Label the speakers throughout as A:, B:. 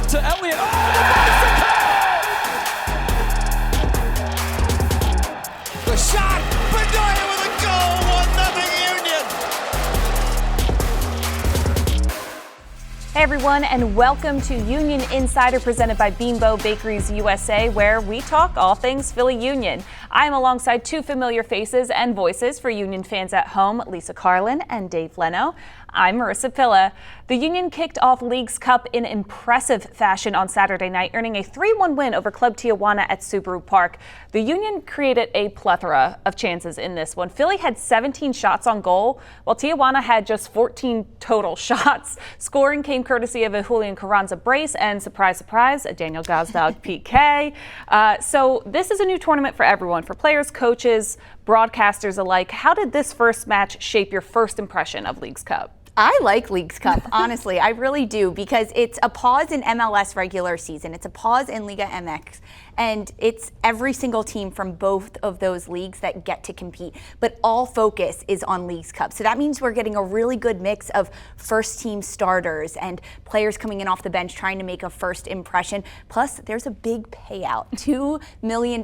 A: left to Elliott. Oh, the bicycle! The shot! Bedoya with a goal! 1-0 Union!
B: Hey everyone, and welcome to Union Insider presented by Bimbo Bakeries USA, where we talk all things Philly Union. I'm alongside two familiar faces and voices for Union fans at home, Lisa Carlin and Dave Leno. I'm Marisa Pilla. The Union kicked off Leagues Cup in impressive fashion on Saturday night, earning a 3-1 win over Club Tijuana at Subaru Park. The Union created a plethora of chances in this one. Philly had 17 shots on goal, while Tijuana had just 14 total shots. Scoring came courtesy of a Julian Carranza brace and, surprise, surprise, a Daniel Gazdag PK. So this is a new tournament for everyone, for players, coaches, broadcasters alike. How did this first match shape your first impression of Leagues Cup?
C: I like Leagues Cup, honestly. I really do, because it's a pause in MLS regular season. It's a pause in Liga MX. And it's every single team from both of those leagues that get to compete. But all focus is on Leagues Cup. So that means we're getting a really good mix of first-team starters and players coming in off the bench trying to make a first impression. Plus, there's a big payout, $2 million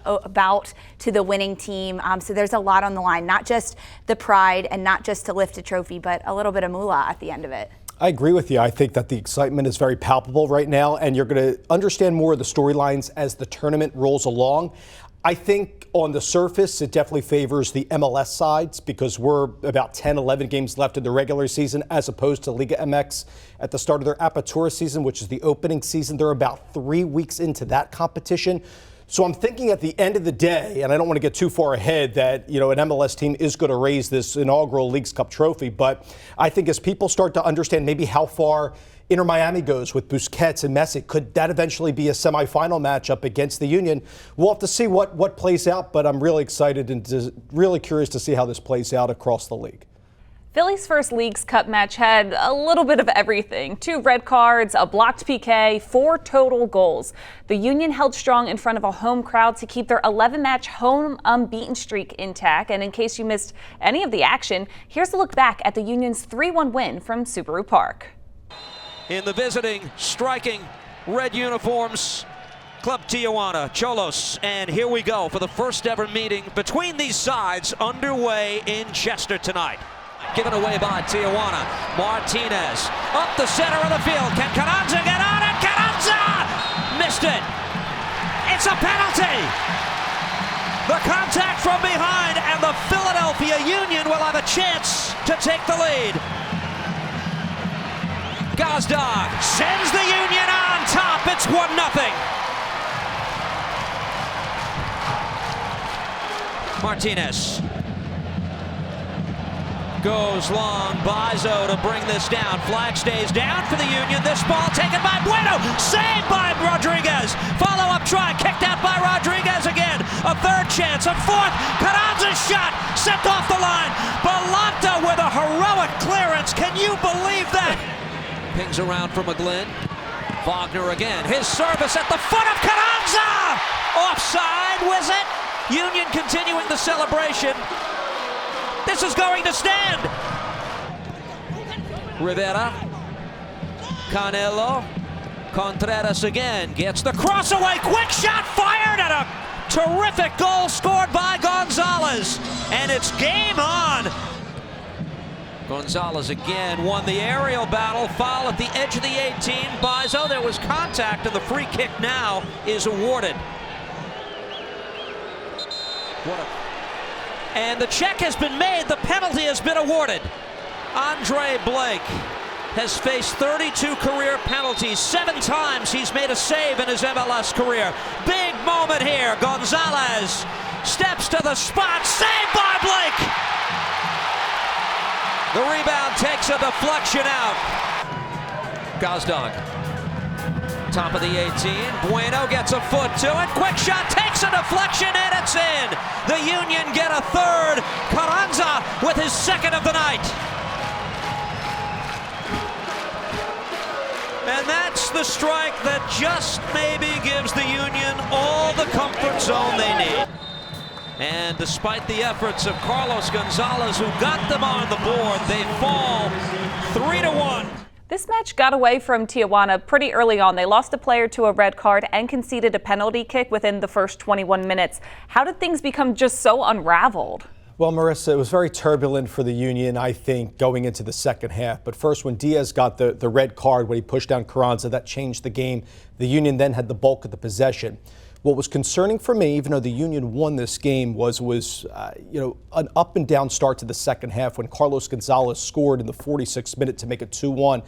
C: about to the winning team. So there's a lot on the line, not just the pride and not just to lift a trophy, but a little bit of moolah at the end of it.
D: I agree with you. I think that the excitement is very palpable right now, and you're going to understand more of the storylines as the tournament rolls along. I think on the surface, it definitely favors the MLS sides because we're about 10, 11 games left in the regular season as opposed to Liga MX at the start of their Apertura season, which is the opening season. They're about 3 weeks into that competition. So I'm thinking at the end of the day, and I don't want to get too far ahead, that, an MLS team is going to raise this inaugural Leagues Cup trophy. But I think as people start to understand maybe how far Inter Miami goes with Busquets and Messi, could that eventually be a semifinal matchup against the Union? We'll have to see what plays out, but I'm really excited and really curious to see how this plays out across the league.
B: Philly's first Leagues Cup match had a little bit of everything. 2 red cards, a blocked PK, 4 total goals. The Union held strong in front of a home crowd to keep their 11-match home unbeaten streak intact. And in case you missed any of the action, here's a look back at the Union's 3-1 win from Subaru Park.
E: In the visiting, striking red uniforms, Club Tijuana, Cholos, and here we go for the first ever meeting between these sides underway in Chester tonight. Given away by Tijuana. Martinez up the center of the field. Can Carranza get on it? Carranza missed it. It's a penalty. The contact from behind, and the Philadelphia Union will have a chance to take the lead. Gazdag sends the Union on top. It's 1-0. Martinez goes long, Bizo to bring this down. Flag stays down for the Union. This ball taken by Bueno, saved by Rodriguez. Follow-up try, kicked out by Rodriguez again. A third chance, a fourth. Carranza's shot, sent off the line. Balanta with a heroic clearance. Can you believe that? Pings around for McGlynn. Wagner again. His service at the foot of Carranza. Offside, was it? Union continuing the celebration. This is going to stand. Rivera, Canelo, Contreras again gets the cross away. Quick shot fired, and a terrific goal scored by Gonzalez. And it's game on. Gonzalez again won the aerial battle. Foul at the edge of the 18. Bizo, there was contact, and the free kick now is awarded. And the check has been made. The penalty has been awarded. Andre Blake has faced 32 career penalties. 7 times he's made a save in his MLS career. Big moment here. Gonzalez steps to the spot. Saved by Blake. The rebound takes a deflection out. Gazdag. Top of the 18. Bueno gets a foot to it. Quick shot, takes a deflection, and it's in. The Union get a third. Carranza with his second of the night. And that's the strike that just maybe gives the Union all the comfort zone they need. And despite the efforts of Carlos Gonzalez, who got them on the board, they fall 3-1.
B: This match got away from Tijuana pretty early on. They lost a player to a red card and conceded a penalty kick within the first 21 minutes. How did things become just so unraveled?
D: Well, Marissa, it was very turbulent for the Union, I think, going into the second half. But first, when Diaz got the red card, when he pushed down Carranza, that changed the game. The Union then had the bulk of the possession. What was concerning for me, even though the Union won this game, was an up and down start to the second half when Carlos Gonzalez scored in the 46th minute to make it 2-1.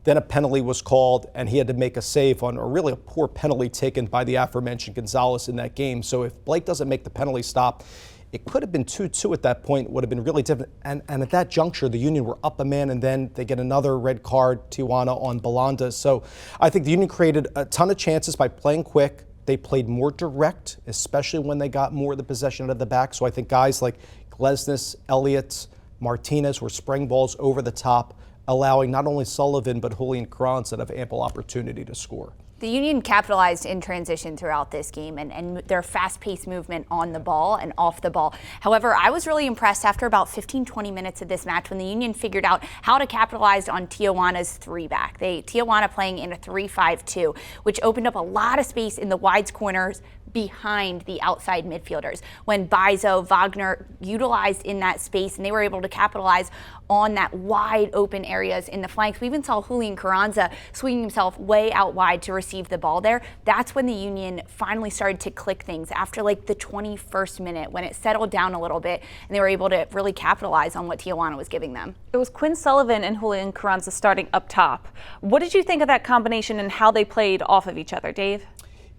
D: Then a penalty was called, and he had to make a save on a poor penalty taken by the aforementioned Gonzalez in that game. So if Blake doesn't make the penalty stop, it could have been 2-2 at that point. It would have been really different. And at that juncture, the Union were up a man, and then they get another red card, Tijuana, on Belanda. So I think the Union created a ton of chances by playing quick. They played more direct, especially when they got more of the possession out of the back. So I think guys like Glesnes, Elliott, Martinez were spraying balls over the top, allowing not only Sullivan but Julian Carranza to have ample opportunity to score.
C: The Union capitalized in transition throughout this game and their fast-paced movement on the ball and off the ball. However, I was really impressed after about 15-20 minutes of this match when the Union figured out how to capitalize on Tijuana's three-back. Tijuana playing in a 3-5-2, which opened up a lot of space in the wide corners behind the outside midfielders. When Bizo, Wagner utilized in that space, and they were able to capitalize on that wide open areas in the flanks. We even saw Julian Carranza swinging himself way out wide to receive the ball there. That's when the Union finally started to click things after like the 21st minute, when it settled down a little bit and they were able to really capitalize on what Tijuana was giving them.
B: It was Quinn Sullivan and Julian Carranza starting up top. What did you think of that combination and how they played off of each other, Dave?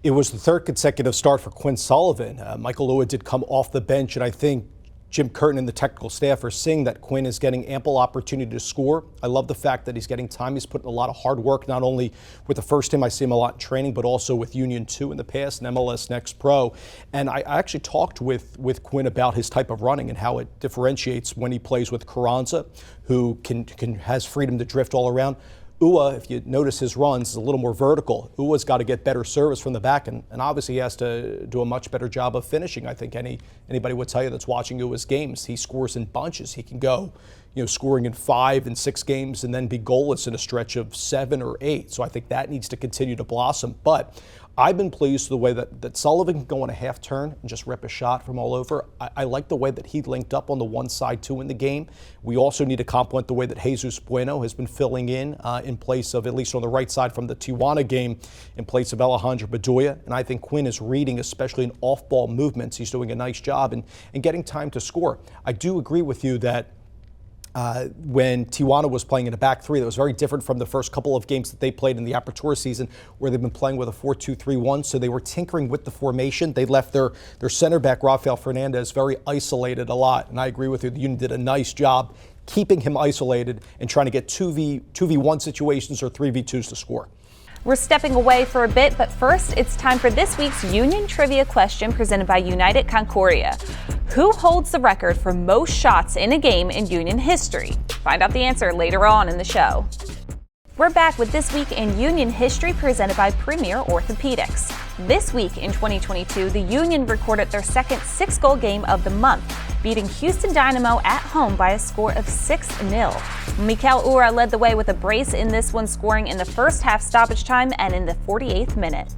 D: It was the third consecutive start for Quinn Sullivan. Michael Lua did come off the bench, and I think Jim Curtin and the technical staff are seeing that Quinn is getting ample opportunity to score. I love the fact that he's getting time. He's putting a lot of hard work, not only with the first team, I see him a lot in training, but also with Union 2 in the past and MLS Next Pro. And I actually talked with Quinn about his type of running and how it differentiates when he plays with Carranza, who has freedom to drift all around. Ua, if you notice his runs, is a little more vertical. Ua's got to get better service from the back, and obviously he has to do a much better job of finishing. I think anybody would tell you that's watching Ua's games. He scores in bunches. He can go, scoring in 5 and 6 games and then be goalless in a stretch of 7 or 8. So I think that needs to continue to blossom. But I've been pleased with the way that Sullivan can go on a half turn and just rip a shot from all over. I like the way that he linked up on the one side too in the game. We also need to compliment the way that Jesus Bueno has been filling in place of, at least on the right side from the Tijuana game, in place of Alejandro Bedoya. And I think Quinn is reading, especially in off-ball movements. He's doing a nice job and getting time to score. I do agree with you that when Tijuana was playing in a back three, that was very different from the first couple of games that they played in the Apertura season, where they've been playing with a 4-2-3-1. So they were tinkering with the formation. They left their center back, Rafael Fernandez, very isolated a lot. And I agree with you. The Union did a nice job keeping him isolated and trying to get 2v1 situations or 3v2s to score.
B: We're stepping away for a bit, but first it's time for this week's Union Trivia question presented by United Concordia. Who holds the record for most shots in a game in Union history? Find out the answer later on in the show. We're back with This Week in Union History presented by Premier Orthopedics. This week in 2022, the Union recorded their second 6-goal game of the month, beating Houston Dynamo at home by a score of 6-0. Mikel Ura led the way with a brace in this one, scoring in the first half stoppage time and in the 48th minute.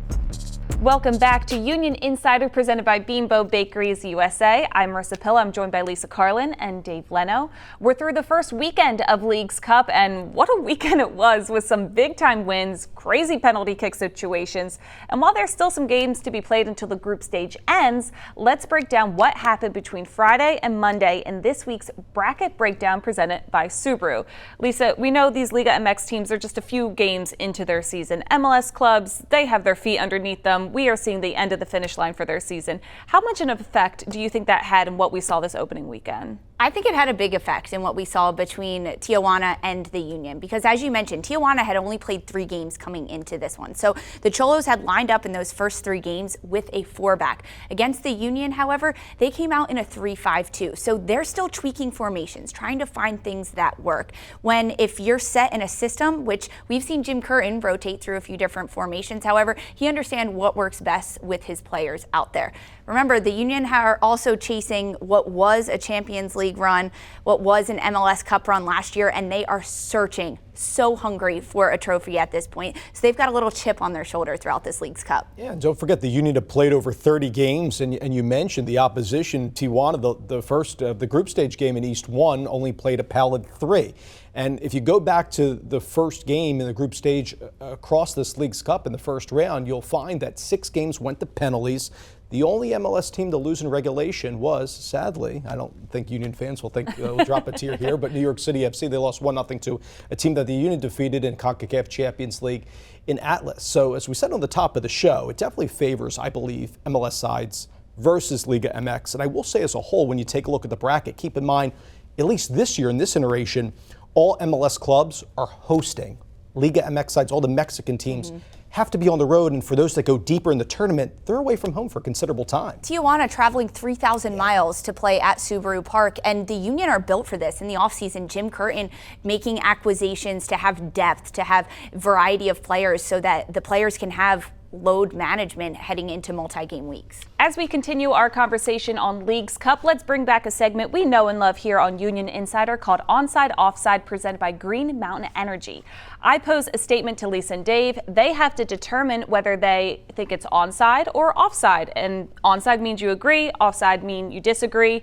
B: Welcome back to Union Insider presented by Bimbo Bakeries USA. I'm Marisa Pilla. I'm joined by Lisa Carlin and Dave Leno. We're through the first weekend of Leagues Cup, and what a weekend it was, with some big-time wins, crazy penalty kick situations. And while there's still some games to be played until the group stage ends, let's break down what happened between Friday and Monday in this week's bracket breakdown presented by Subaru. Lisa, we know these Liga MX teams are just a few games into their season. MLS clubs, they have their feet underneath them. We are seeing the end of the finish line for their season. How much of an effect do you think that had in what we saw this opening weekend?
C: I think it had a big effect in what we saw between Tijuana and the Union, because as you mentioned, Tijuana had only played 3 games coming into this one. So the Cholos had lined up in those first 3 games with a 4-back. Against the Union, however, they came out in a 3-5-2. So they're still tweaking formations, trying to find things that work. If you're set in a system, which we've seen Jim Curtin rotate through a few different formations, however, he understands what works best with his players out there. Remember, the Union are also chasing what was a Champions League run, what was an MLS Cup run last year, and they are searching so hungry for a trophy at this point. So they've got a little chip on their shoulder throughout this Leagues Cup.
D: Yeah, and don't forget the Union have played over 30 games, and you mentioned the opposition. Tijuana, the first the group stage game in East 1, only played a pallid 3. And if you go back to the first game in the group stage across this Leagues Cup in the first round, you'll find that 6 games went to penalties. The only MLS team to lose in regulation was, sadly, I don't think Union fans will think they'll drop a tear here, but New York City FC. They lost 1-0 to a team that the Union defeated in CONCACAF Champions League in Atlas. So as we said on the top of the show, it definitely favors, I believe, MLS sides versus Liga MX. And I will say as a whole, when you take a look at the bracket, keep in mind, at least this year in this iteration, all MLS clubs are hosting. Liga MX sides, all the Mexican teams, have to be on the road, and for those that go deeper in the tournament, they're away from home for considerable time.
C: Tijuana traveling 3,000 miles to play at Subaru Park, and the Union are built for this. In the offseason, Jim Curtin making acquisitions to have depth, to have variety of players so that the players can have load management heading into multi-game weeks.
B: As we continue our conversation on Leagues Cup, let's bring back a segment we know and love here on Union Insider called Onside Offside, presented by Green Mountain Energy. I pose a statement to Lisa and Dave. They have to determine whether they think it's onside or offside. And onside means you agree, offside means you disagree.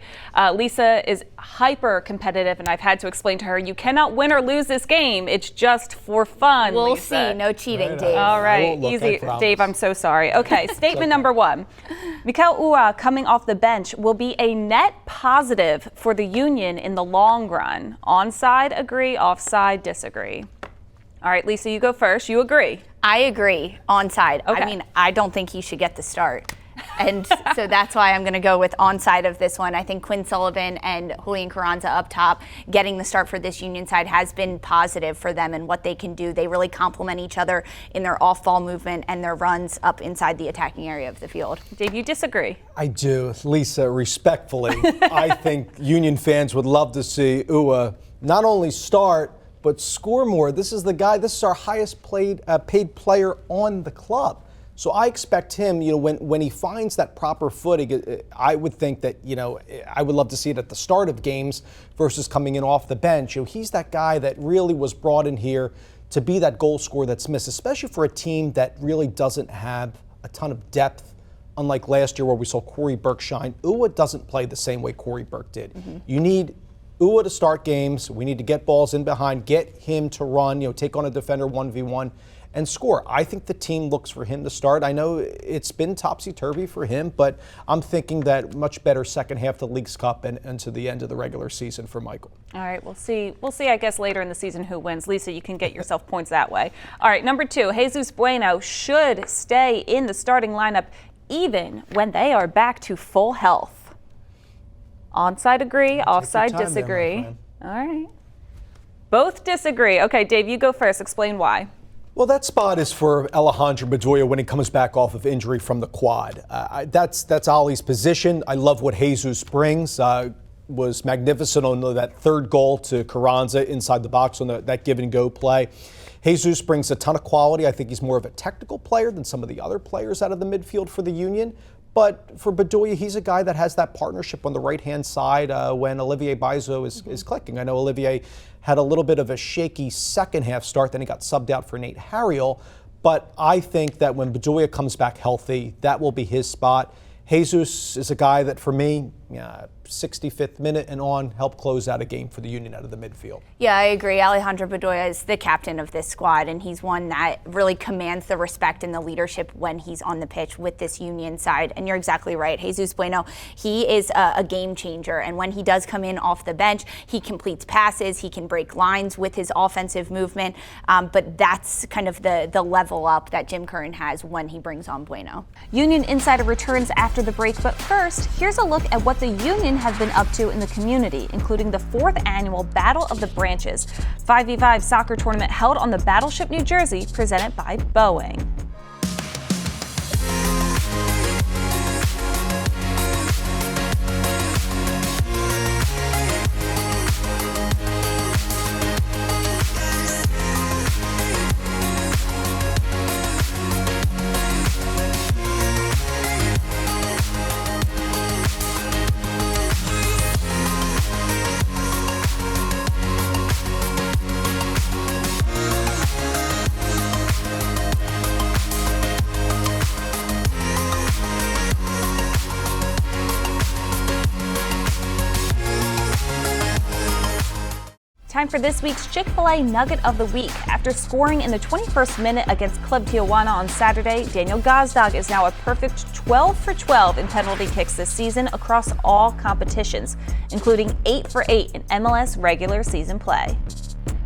B: Lisa is hyper competitive, and I've had to explain to her, you cannot win or lose this game. It's just for fun,
C: We'll
B: Lisa.
C: see. No cheating, Dave.
B: All right, easy. Dave, I'm so sorry. Okay, statement number 1. Mikel Ua coming off the bench will be a net positive for the Union in the long run. Onside, agree. Offside, disagree. All right, Lisa, you go first. You agree?
C: I agree. Onside.
B: Okay.
C: I mean, I don't think he should get the start. And so that's why I'm going to go with onside of this one. I think Quinn Sullivan and Julian Carranza up top getting the start for this Union side has been positive for them and what they can do. They really complement each other in their off-ball movement and their runs up inside the attacking area of the field.
B: Dave, you disagree?
D: I do. Lisa, respectfully, I think Union fans would love to see Ua not only start, but score more. This is the guy, this is our highest paid player on the club. So I expect him, when he finds that proper footing, I would think that, I would love to see it at the start of games versus coming in off the bench. He's that guy that really was brought in here to be that goal scorer that's missed, especially for a team that really doesn't have a ton of depth. Unlike last year where we saw Corey Burke shine, Ua doesn't play the same way Corey Burke did. You need Ua to start games. We need to get balls in behind, get him to run, take on a defender 1v1 and score. I think the team looks for him to start. I know it's been topsy-turvy for him, but I'm thinking that much better second half of the Leagues Cup and to the end of the regular season for Michael.
B: All right, we'll see, I guess, later in the season who wins. Lisa, you can get yourself points that way. All right, number 2, Jesus Bueno should stay in the starting lineup even when they are back to full health. Onside agree, offside disagree. All right. Both disagree. Okay, Dave, you go first. Explain why.
D: Well, that spot is for Alejandro Bedoya when he comes back off of injury from the quad. That's Ollie's position. I love what Jesus brings. Was magnificent on that third goal to Carranza inside the box on that give-and-go play. Jesus brings a ton of quality. I think he's more of a technical player than some of the other players out of the midfield for the Union. But for Bedoya, he's a guy that has that partnership on the right-hand side when Olivier Baizo is clicking. I know Olivier had a little bit of a shaky second half start, then he got subbed out for Nate Harriel. But I think that when Bedoya comes back healthy, that will be his spot. Jesus is a guy that, for me, 65th minute and on, helped close out a game for the Union out of the midfield.
C: Yeah, I agree. Alejandro Bedoya is the captain of this squad, and he's one that really commands the respect and the leadership when he's on the pitch with this Union side. And you're exactly right. Jesus Bueno, he is a game changer, and when he does come in off the bench, he completes passes, he can break lines with his offensive movement, but that's kind of the level up that Jim Curran has when he brings on Bueno.
B: Union Insider returns after the break, but first, here's a look at what the Union have been up to in the community, including the 4th annual Battle of the Branches 5v5 soccer tournament held on the Battleship, New Jersey, presented by Boeing. time for this week's Chick-fil-A Nugget of the Week. After scoring in the 21st minute against Club Tijuana on Saturday, Daniel Gazdag is now a perfect 12 for 12 in penalty kicks this season across all competitions, including 8 for 8 in MLS regular season play.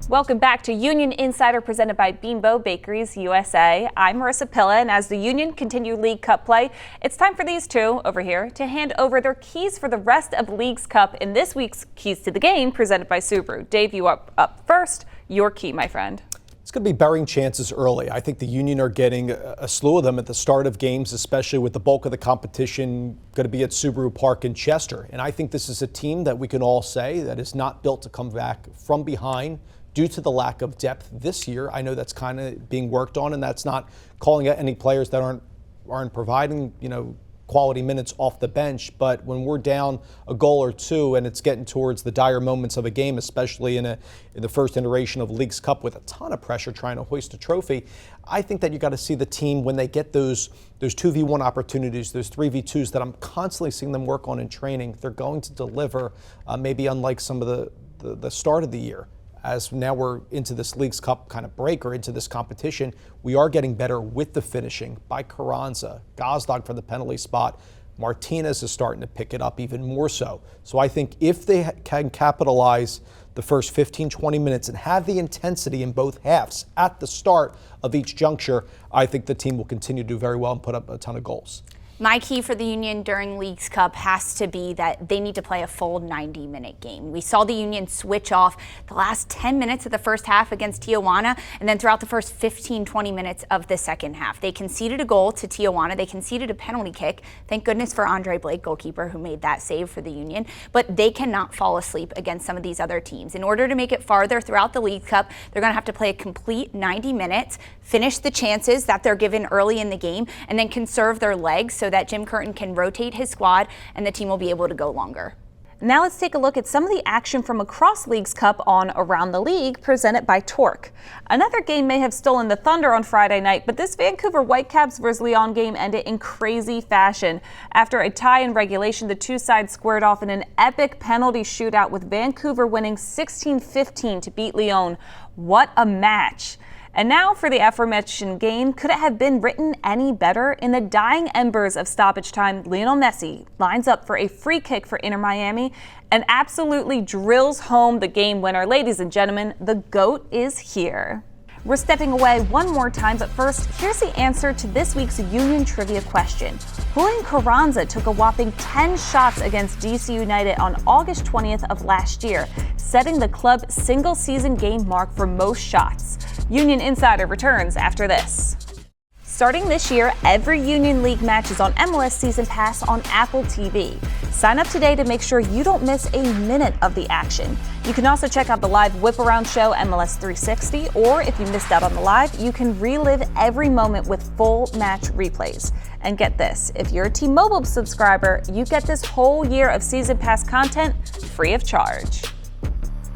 B: Welcome back to Union Insider presented by Bimbo Bakeries USA. I'm Marisa Pilla, and as the Union continue League Cup play, it's time for these two over here to hand over their keys for the rest of League's Cup in this week's Keys to the Game presented by Subaru. Dave, you are up first. Your key, my friend.
D: It's going to be burying chances early. I think the Union are getting a slew of them at the start of games, especially with the bulk of the competition going to be at Subaru Park in Chester. And I think this is a team that we can all say that is not built to come back from behind due to the lack of depth this year. I know that's kind of being worked on, and that's not calling out any players that aren't providing, quality minutes off the bench. But when we're down a goal or two and it's getting towards the dire moments of a game, especially in the first iteration of League's Cup with a ton of pressure trying to hoist a trophy, I think that you got to see the team when they get those 2v1 opportunities, those 3v2s that I'm constantly seeing them work on in training. They're going to deliver, maybe unlike some of the start of the year. As now we're into this League's Cup kind of break or into this competition, we are getting better with the finishing by Carranza, Gazdag for the penalty spot. Martinez is starting to pick it up even more so. So I think if they can capitalize the first 15, 20 minutes and have the intensity in both halves at the start of each juncture, I think the team will continue to do very well and put up a ton of goals.
C: My key for the Union during League's Cup has to be that they need to play a full 90-minute game. We saw the Union switch off the last 10 minutes of the first half against Tijuana, and then throughout the first 15, 20 minutes of the second half. They conceded a goal to Tijuana. They conceded a penalty kick. Thank goodness for Andre Blake, goalkeeper, who made that save for the Union. But they cannot fall asleep against some of these other teams. In order to make it farther throughout the League Cup, they're going to have to play a complete 90 minutes, finish the chances that they're given early in the game, and then conserve their legs so that Jim Curtin can rotate his squad and the team will be able to go longer.
B: Now let's take a look at some of the action from across League's Cup on Around the League presented by Torque. Another game may have stolen the thunder on Friday night, but this Vancouver Whitecaps vs. Leon game ended in crazy fashion. After a tie in regulation, the two sides squared off in an epic penalty shootout with Vancouver winning 16-15 to beat Leon. What a match! And now for the aforementioned game. Could it have been written any better? In the dying embers of stoppage time, Lionel Messi lines up for a free kick for Inter Miami and absolutely drills home the game winner. Ladies and gentlemen, the GOAT is here. We're stepping away one more time, but first, here's the answer to this week's Union Trivia question. Julian Carranza took a whopping 10 shots against DC United on August 20th of last year, setting the club's single-season game mark for most shots. Union Insider returns after this. Starting this year, every Union League match is on MLS Season Pass on Apple TV. Sign up today to make sure you don't miss a minute of the action. You can also check out the live Whip Around show MLS 360, or if you missed out on the live, you can relive every moment with full match replays. And get this, if you're a T-Mobile subscriber, you get this whole year of Season Pass content free of charge.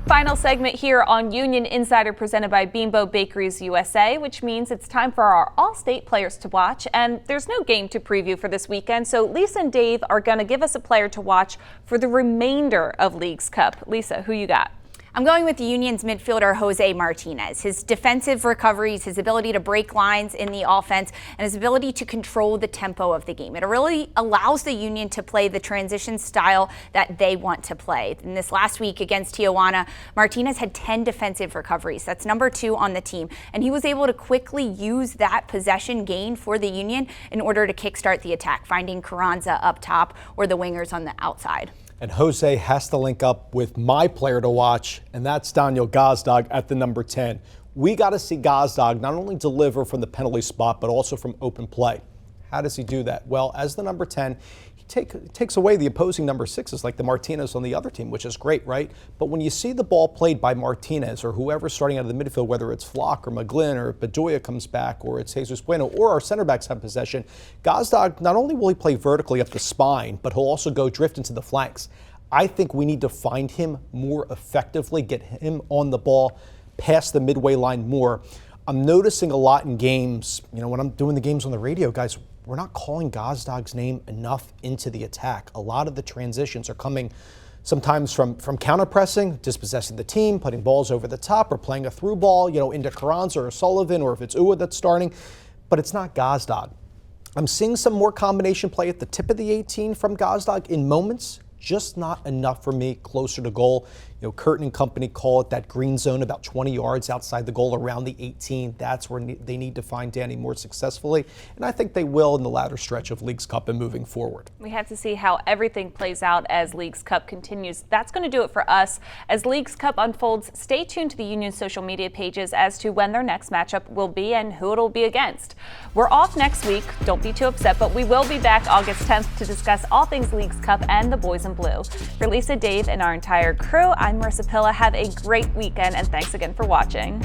B: Final segment here on Union Insider presented by Bimbo Bakeries USA, which means it's time for our all-state players to watch. And there's no game to preview for this weekend, so Lisa and Dave are going to give us a player to watch for the remainder of League's Cup. Lisa, who you got?
C: I'm going with the Union's midfielder, Jose Martinez. His defensive recoveries, his ability to break lines in the offense, and his ability to control the tempo of the game. It really allows the Union to play the transition style that they want to play. In this last week against Tijuana, Martinez had 10 defensive recoveries. That's number 2 on the team. And he was able to quickly use that possession gain for the Union in order to kickstart the attack, finding Carranza up top or the wingers on the outside.
D: And Jose has to link up with my player to watch, and that's Daniel Gazdag at the number 10. We got to see Gazdag not only deliver from the penalty spot, but also from open play. How does he do that? Well, as the number 10, he takes away the opposing number 6s like the Martinez on the other team, which is great, right? But when you see the ball played by Martinez or whoever's starting out of the midfield, whether it's Flock or McGlynn or Bedoya comes back or it's Jesus Bueno or our center backs have possession, Gazdag, not only will he play vertically up the spine, but he'll also go drift into the flanks. I think we need to find him more effectively, get him on the ball past the midway line more. I'm noticing a lot in games, when I'm doing the games on the radio, guys, we're not calling Gazdag's name enough into the attack. A lot of the transitions are coming sometimes from counter-pressing, dispossessing the team, putting balls over the top, or playing a through ball, into Carranza or Sullivan, or if it's Ua that's starting. But it's not Gazdag. I'm seeing some more combination play at the tip of the 18 from Gazdag in moments. Just not enough for me closer to goal. Curtin and company call it that green zone about 20 yards outside the goal around the 18. That's where they need to find Danny more successfully. And I think they will in the latter stretch of Leagues Cup and moving forward.
B: We have to see how everything plays out as Leagues Cup continues. That's going to do it for us. As Leagues Cup unfolds, stay tuned to the Union social media pages as to when their next matchup will be and who it'll be against. We're off next week. Don't be too upset, but we will be back August 10th to discuss all things Leagues Cup and the boys in blue. For Lisa, Dave, and our entire crew, I'm Marisa Pilla. Have a great weekend, and thanks again for watching.